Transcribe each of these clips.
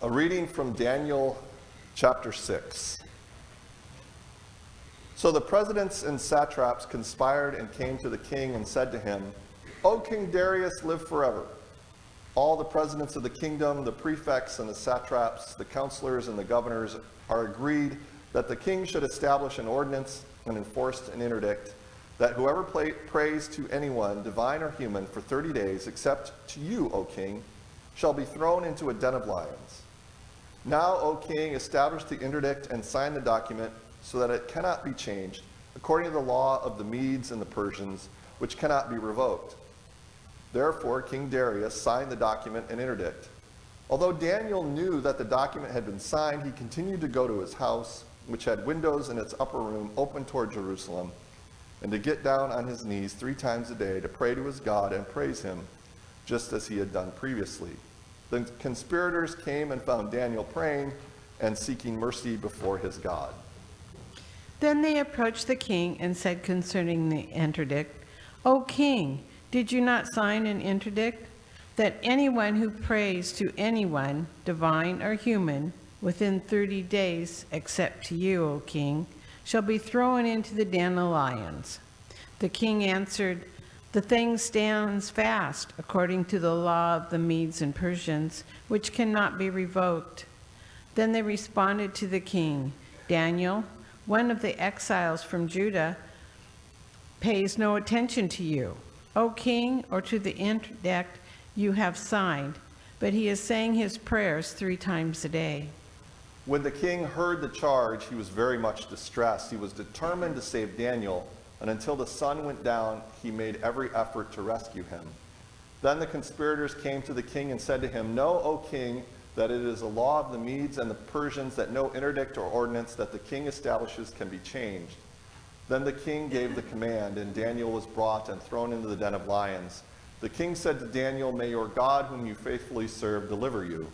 A reading from Daniel chapter 6. So the presidents and satraps conspired and came to the king and said to him, O King Darius, live forever. All the presidents of the kingdom, the prefects and the satraps, the counselors and the governors are agreed that the king should establish an ordinance and enforce an interdict that whoever prays to anyone, divine or human, for 30 days, except to you, O king, shall be thrown into a den of lions. Now, O king, establish the interdict and sign the document so that it cannot be changed, according to the law of the Medes and the Persians, which cannot be revoked. Therefore, King Darius signed the document and interdict. Although Daniel knew that the document had been signed, he continued to go to his house, which had windows in its upper room open toward Jerusalem, and to get down on his knees 3 times a day to pray to his God and praise him, just as he had done previously. The conspirators came and found Daniel praying and seeking mercy before his God. Then they approached the king and said concerning the interdict, O king, did you not sign an interdict that anyone who prays to anyone, divine or human, within 30 days, except to you, O king, shall be thrown into the den of lions? The king answered, the thing stands fast according to the law of the Medes and Persians, which cannot be revoked. Then they responded to the king, Daniel, one of the exiles from Judah, pays no attention to you, O king, or to the interdict you have signed, but he is saying his prayers 3 times a day. When the king heard the charge, he was very much distressed. He was determined to save Daniel, and until the sun went down, he made every effort to rescue him. Then the conspirators came to the king and said to him, Know, O king, that it is a law of the Medes and the Persians that no interdict or ordinance that the king establishes can be changed. Then the king gave the command, and Daniel was brought and thrown into the den of lions. The king said to Daniel, May your God, whom you faithfully serve, deliver you.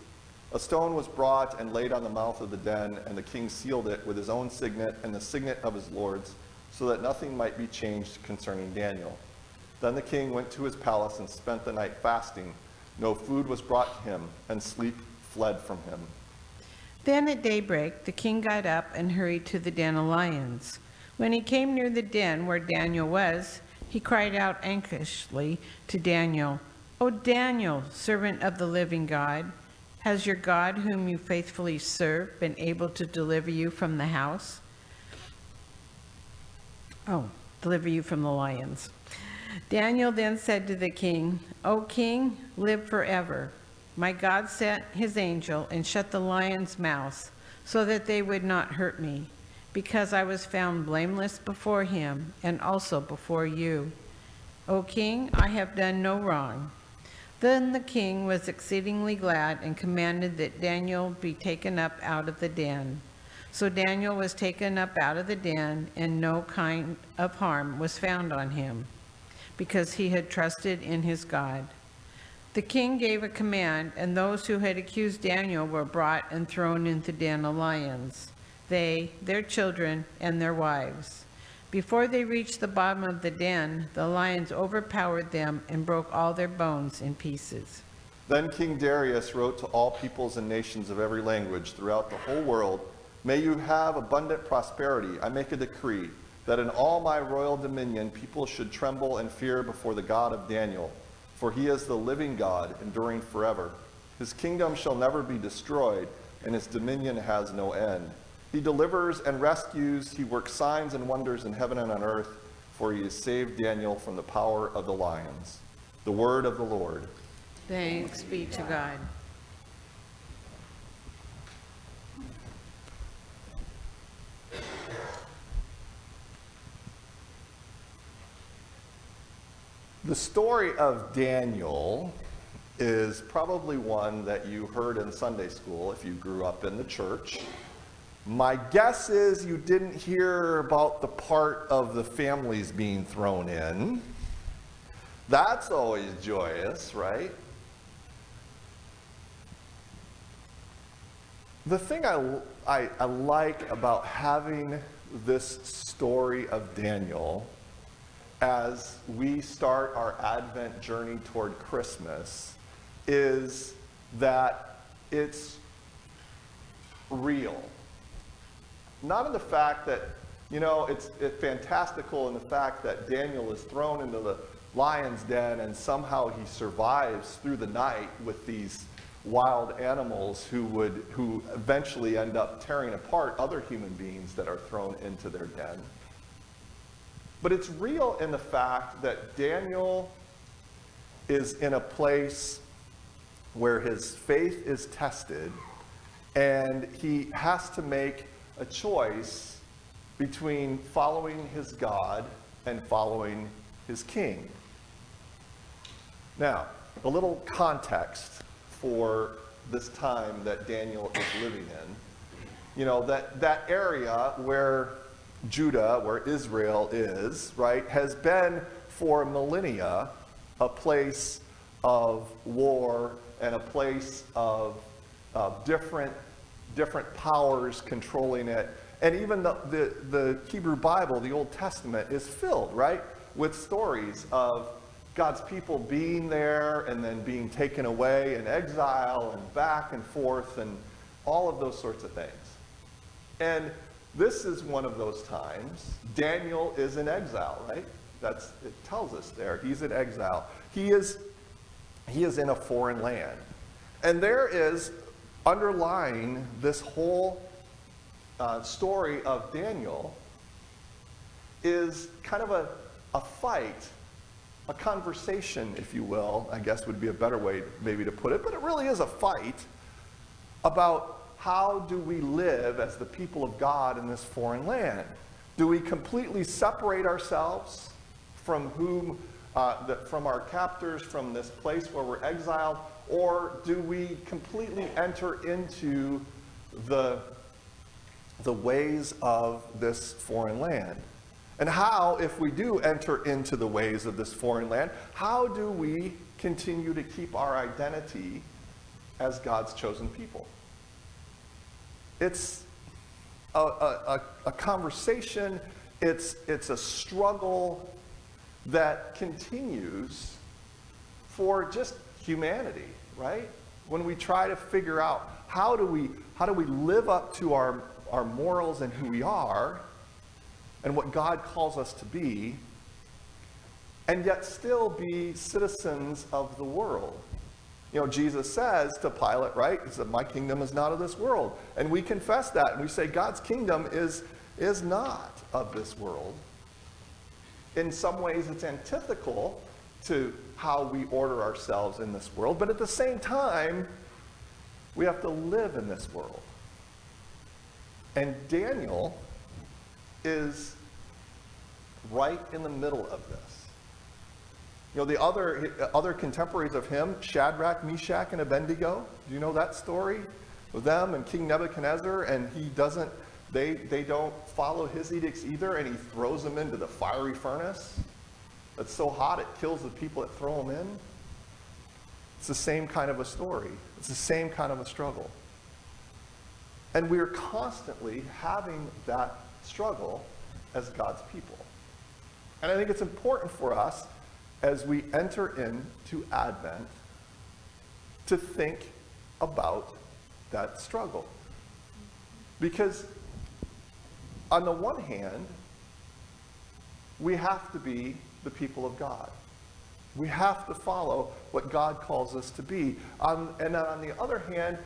A stone was brought and laid on the mouth of the den, and the king sealed it with his own signet and the signet of his lords, so that nothing might be changed concerning Daniel. Then the king went to his palace and spent the night fasting. No food was brought to him, and sleep fled from him. Then at daybreak the king got up and hurried to the den of lions. When he came near the den where Daniel was, he cried out anxiously to Daniel, O Daniel, servant of the living God, has your God, whom you faithfully serve, been able to deliver you from the house? Deliver you from the lions. Daniel then said to the king, O king, live forever. My God sent his angel and shut the lions' mouths so that they would not hurt me, because I was found blameless before him and also before you. O king, I have done no wrong. Then the king was exceedingly glad and commanded that Daniel be taken up out of the den. So Daniel was taken up out of the den, and no kind of harm was found on him, because he had trusted in his God. The king gave a command, and those who had accused Daniel were brought and thrown into the den of lions, they, their children, and their wives. Before they reached the bottom of the den, the lions overpowered them and broke all their bones in pieces. Then King Darius wrote to all peoples and nations of every language throughout the whole world, May you have abundant prosperity. I make a decree that in all my royal dominion people should tremble and fear before the God of Daniel, for he is the living God, enduring forever. His kingdom shall never be destroyed, and his dominion has no end. He delivers and rescues. He works signs and wonders in heaven and on earth, for he has saved Daniel from the power of the lions. The word of the Lord. Thanks be to God. The story of Daniel is probably one that you heard in Sunday school if you grew up in the church. My guess is you didn't hear about the part of the families being thrown in. That's always joyous, right? The thing I like about having this story of Daniel as we start our Advent journey toward Christmas is that it's real. Not in the fact that, it's fantastical in the fact that Daniel is thrown into the lion's den and somehow he survives through the night with these wild animals who eventually end up tearing apart other human beings that are thrown into their den. But it's real in the fact that Daniel is in a place where his faith is tested and he has to make a choice between following his God and following his king. Now, a little context for this time that Daniel is living in. That area where Judah, where Israel is, right, has been for millennia a place of war and a place of different powers controlling it. And even the Hebrew Bible, the Old Testament, is filled, right, with stories of God's people being there and then being taken away in exile and back and forth and all of those sorts of things. And this is one of those times. Daniel is in exile, right? It tells us there. He's in exile. He is in a foreign land. And there is, underlying this whole story of Daniel, is kind of a fight, a conversation, if you will, I guess would be a better way maybe to put it, but it really is a fight about how do we live as the people of God in this foreign land? Do we completely separate ourselves from from our captors, from this place where we're exiled, or do we completely enter into the ways of this foreign land? And how, if we do enter into the ways of this foreign land, how do we continue to keep our identity as God's chosen people? It's a conversation, it's a struggle that continues for just humanity, right? When we try to figure out how do we live up to our morals and who we are and what God calls us to be, and yet still be citizens of the world. Jesus says to Pilate, right? He said, my kingdom is not of this world. And we confess that, and we say God's kingdom is not of this world. In some ways, it's antithetical to how we order ourselves in this world, but at the same time, we have to live in this world. And Daniel is right in the middle of this. The other contemporaries of him, Shadrach, Meshach, and Abednego, do you know that story? With them and King Nebuchadnezzar, and they don't follow his edicts either, and he throws them into the fiery furnace that's so hot it kills the people that throw them in. It's the same kind of a story. It's the same kind of a struggle. And we are constantly having that struggle as God's people. And I think it's important for us, as we enter into Advent, to think about that struggle. Because on the one hand, we have to be the people of God. We have to follow what God calls us to be. And then on the other hand,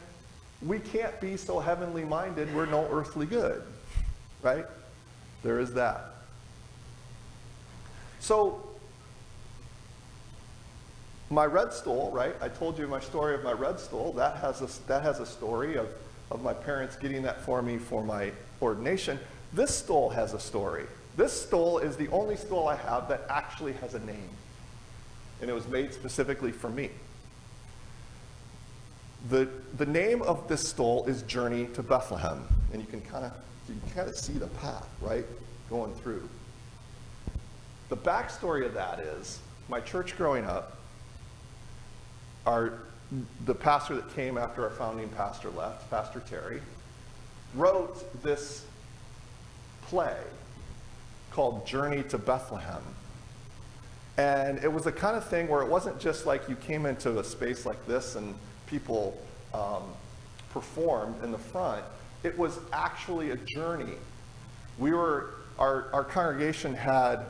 we can't be so heavenly minded we're no earthly good, right? There is that. So, my red stole, right? I told you my story of my red stole. That has a story of my parents getting that for me for my ordination. This stole has a story. This stole is the only stole I have that actually has a name. And it was made specifically for me. The name of this stole is Journey to Bethlehem. And you can kind of see the path, right? Going through. The backstory of that is, my church growing up, the pastor that came after our founding pastor left, Pastor Terry, wrote this play called Journey to Bethlehem. And it was the kind of thing where it wasn't just like you came into a space like this and people performed in the front. it was actually a journey. Our congregation had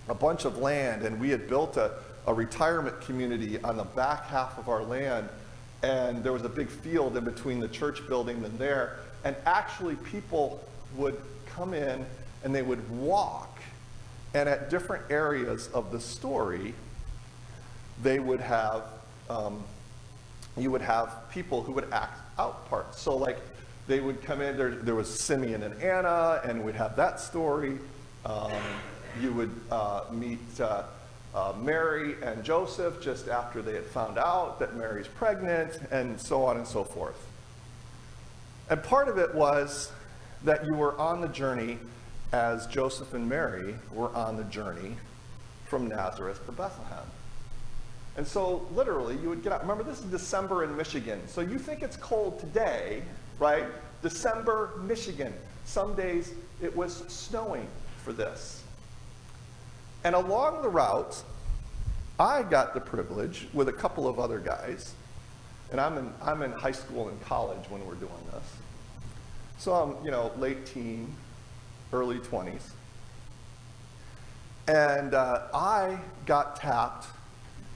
a bunch of land, and we had built a retirement community on the back half of our land, and there was a big field in between the church building and there, and actually people would come in and they would walk, and at different areas of the story, they would have, you would have people who would act out parts. So like, they would come in, there was Simeon and Anna, and we'd have that story. You would meet Mary and Joseph just after they had found out that Mary's pregnant, and so on and so forth. And part of it was that you were on the journey as Joseph and Mary were on the journey from Nazareth to Bethlehem. And so literally you would get out. Remember, this is December in Michigan. So you think it's cold today, right? December, Michigan. Some days it was snowing for this. And along the route, I got the privilege with a couple of other guys, and I'm in high school and college when we're doing this. So I'm, late teen, early 20s. And I got tapped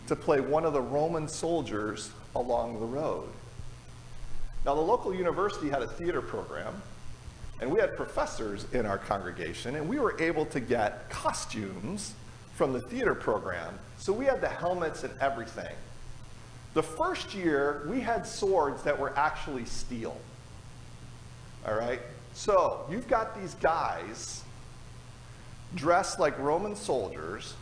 to play one of the Roman soldiers along the road. Now, the local university had a theater program, and we had professors in our congregation, and we were able to get costumes from the theater program. So we had the helmets and everything. The first year, we had swords that were actually steel. All right? So you've got these guys dressed like Roman soldiers.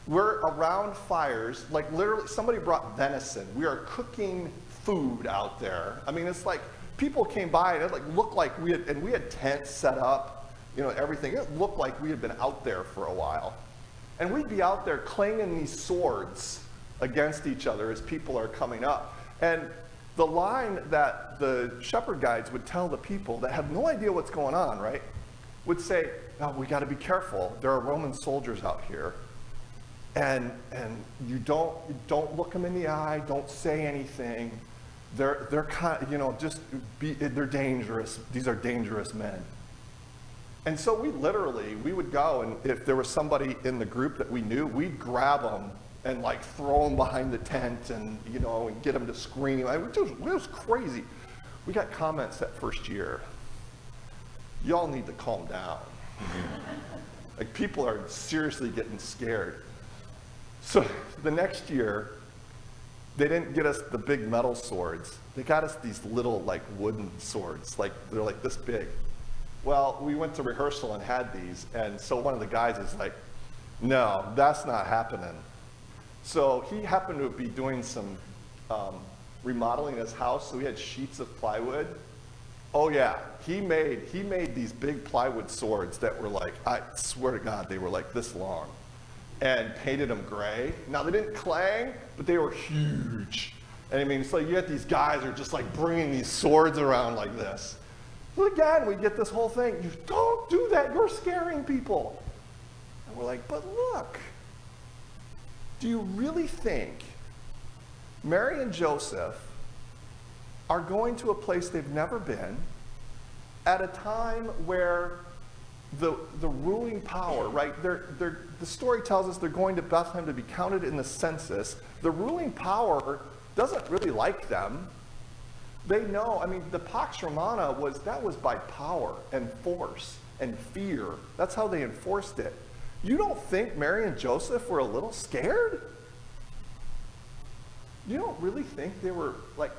We're around fires, like literally, somebody brought venison. We are cooking food out there. I mean, it's like people came by and it looked like we had tents set up, everything. It looked like we had been out there for a while. And we'd be out there clanging these swords against each other as people are coming up. And the line that the shepherd guides would tell the people that have no idea what's going on, right, would say, "Oh, we got to be careful. There are Roman soldiers out here. And you don't look them in the eye, don't say anything. They're kind of, they're dangerous. These are dangerous men." And so we would go, and if there was somebody in the group that we knew, we'd grab them and like throw them behind the tent and, and get them to scream. It was crazy. We got comments that first year. Y'all need to calm down. Like, people are seriously getting scared. So the next year, they didn't get us the big metal swords. They got us these little like wooden swords, they're like this big. Well, we went to rehearsal and had these, and so one of the guys is like, "No, that's not happening." So he happened to be doing some remodeling his house, so he had sheets of plywood. Oh yeah, he made these big plywood swords that were like, I swear to God, they were like this long, and painted them gray. Now, they didn't clang, but they were huge. And I mean, so you had these guys who are just like bringing these swords around like this. So again, we get this whole thing, "You don't do that, you're scaring people." And we're like, "But look, do you really think Mary and Joseph are going to a place they've never been at a time where the ruling power, right? The story tells us they're going to Bethlehem to be counted in the census. The ruling power doesn't really like them. They know, I mean, the Pax Romana was by power and force and fear. That's how they enforced it. You don't think Mary and Joseph were a little scared? You don't really think they were like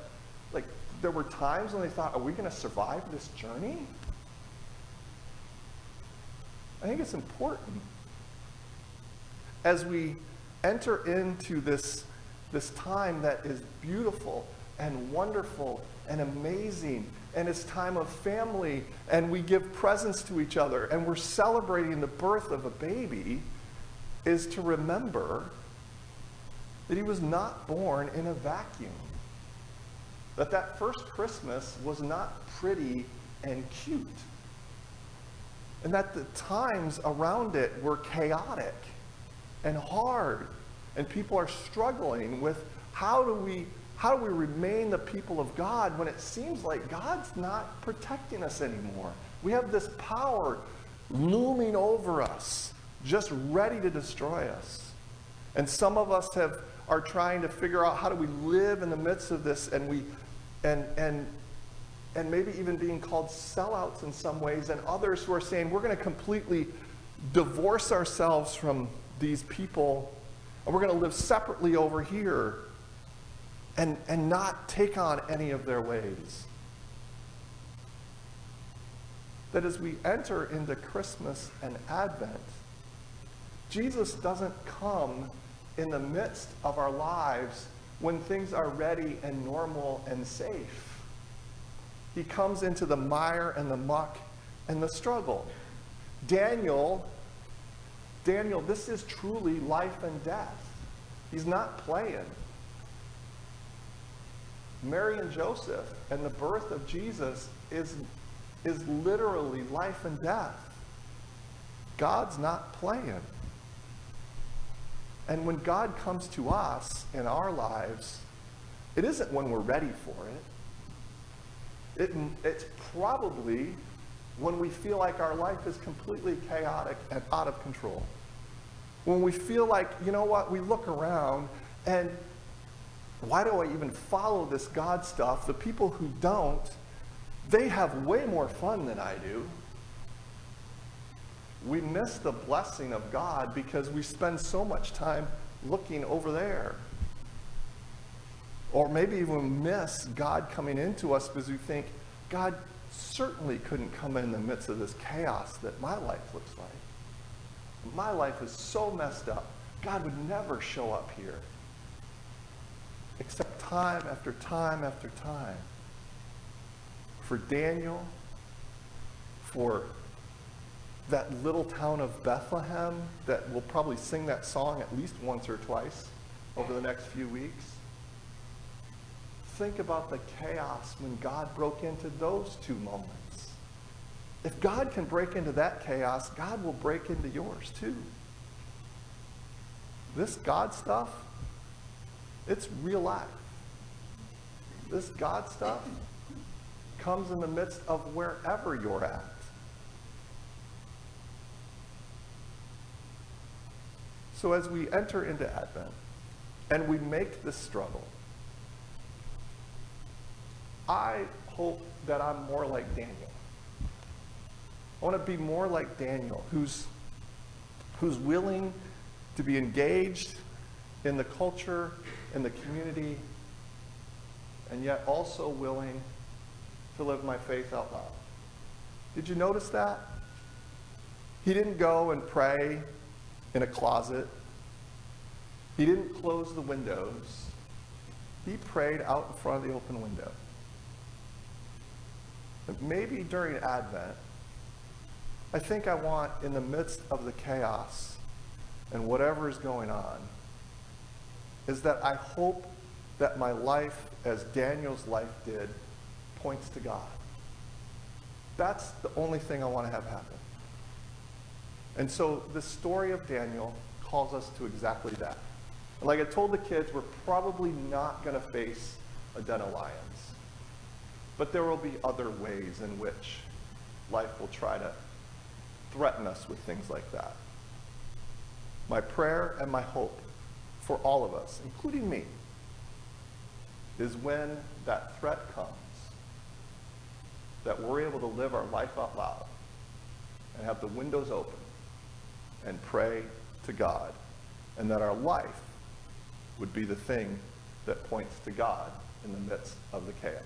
there were times when they thought, "Are we going to survive this journey?" I think it's important as we enter into this time that is beautiful and wonderful and amazing, and it's time of family, and we give presents to each other, and we're celebrating the birth of a baby, is to remember that he was not born in a vacuum. That first Christmas was not pretty and cute. And that the times around it were chaotic and hard, and people are struggling with how do How do we remain the people of God when it seems like God's not protecting us anymore? We have this power looming over us, just ready to destroy us. And some of us are trying to figure out how do we live in the midst of this, and maybe even being called sellouts in some ways, and others who are saying we're going to completely divorce ourselves from these people, and we're going to live separately over here and not take on any of their ways. That as we enter into Christmas and Advent, Jesus doesn't come in the midst of our lives when things are ready and normal and safe. He comes into the mire and the muck and the struggle. Daniel, this is truly life and death. He's not playing. Mary and Joseph and the birth of Jesus is literally life and death. God's not playing. And when God comes to us in our lives, it isn't when we're ready for it. It's probably when we feel like our life is completely chaotic and out of control. When we feel like, you know what, we look around and why do I even follow this God stuff? The people who don't, they have way more fun than I do. We miss the blessing of God because we spend so much time looking over there. Or maybe even miss God coming into us because we think, God certainly couldn't come in the midst of this chaos that my life looks like. My life is so messed up. God would never show up here. Except time after time after time. For Daniel, for that little town of Bethlehem that will probably sing that song at least once or twice over the next few weeks. Think about the chaos when God broke into those two moments. If God can break into that chaos, God will break into yours too. This God stuff, it's real life. This God stuff comes in the midst of wherever you're at. So as we enter into Advent and we make this struggle, I hope that I'm more like Daniel. I want to be more like Daniel, who's willing to be engaged in the culture, in the community, and yet also willing to live my faith out loud. Did you notice that? He didn't go and pray in a closet. He didn't close the windows. He prayed out in front of the open window. But maybe during Advent, I think I want, in the midst of the chaos and whatever is going on, is that I hope that my life, as Daniel's life did, points to God. That's the only thing I want to have happen. And so the story of Daniel calls us to exactly that. And like I told the kids, we're probably not going to face a den of lions. But there will be other ways in which life will try to threaten us with things like that. My prayer and my hope for all of us, including me, is when that threat comes, that we're able to live our life out loud and have the windows open and pray to God, and that our life would be the thing that points to God in the midst of the chaos.